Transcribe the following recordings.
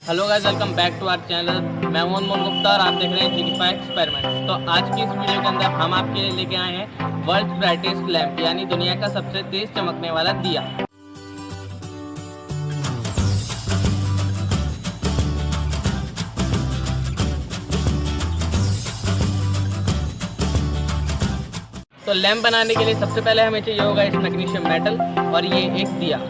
Hello guys, welcome back to our channel. मैं हूं अनमोल गुप्ता और आप देख रहे हैं जीकीफाई एक्सपेरिमेंट। तो आज की इस वीडियो के अंदर हम आपके लिए लेके आए हैं वर्ल्ड ब्राइटेस्ट लैम्प, यानी दुनिया का सबसे तेज चमकने वाला दिया। तो लैम्प बनाने के लिए सबसे पहले हमें चाहिए होगा इस मैग्नीशियम मेटल और ये एक दिया।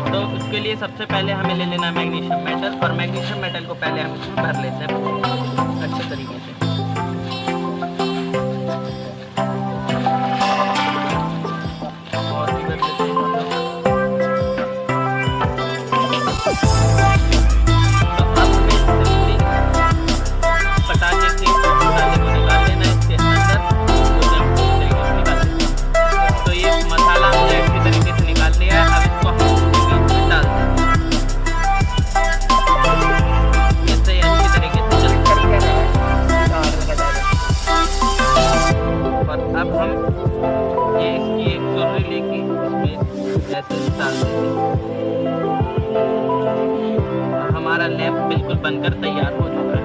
तो उसके लिए सबसे पहले हमें ले लेना है मैग्नीशियम मेटल, और मैग्नीशियम मेटल को पहले हम इसमें भर लेते हैं अच्छे तरीके से। और भी भर लेते हैं। तो अब हमें सिंपली पटाखे से मसाले को निकाल लेना है इसके अंदर, जो हम पूरी तरीके से निकाल लेते हैं। तो ये मसाला हमने अच्छी तरीके से निकाल लिया है। अब इसको हम डाल दें इससे अच्छी तरीके से और अब हम ये इसकी एक चोरी लेके इसमें ऐसे डाल देंगे और हमारा लैंप बिल्कुल बनकर तैयार हो चुका है।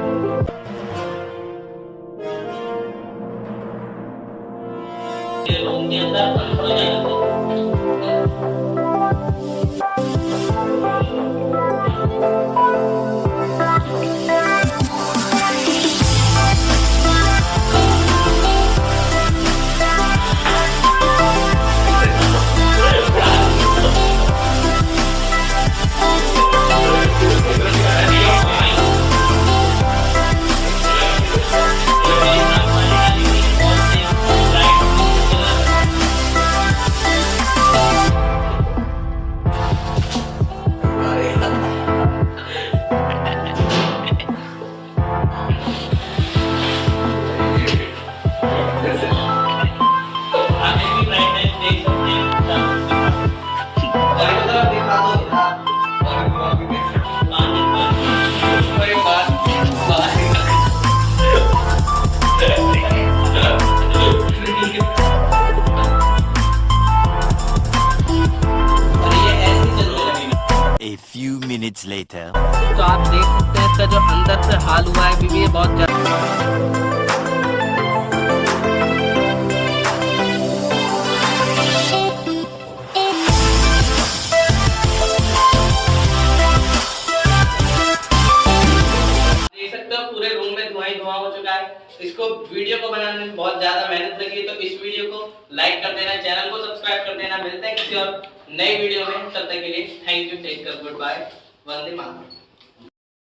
ये रूम के अंदर बंद हो जाएगा। Minutes later. तो आप देख सकते हैं इसका जो अंदर से हाल हुआ है अभी भी ये बहुत ज्यादा। देख सकते हो पूरे रूम में धुआं ही धुआं हो चुका है। इसको वीडियो को बनाने में बहुत ज्यादा मेहनत लगी, तो इस वीडियो को लाइक कर देना, चैनल को सब्सक्राइब कर देना। मिलते हैं किसी और नई वीडियो में, तब तक के लिए thank you, take care, good bye, Vande Mataram.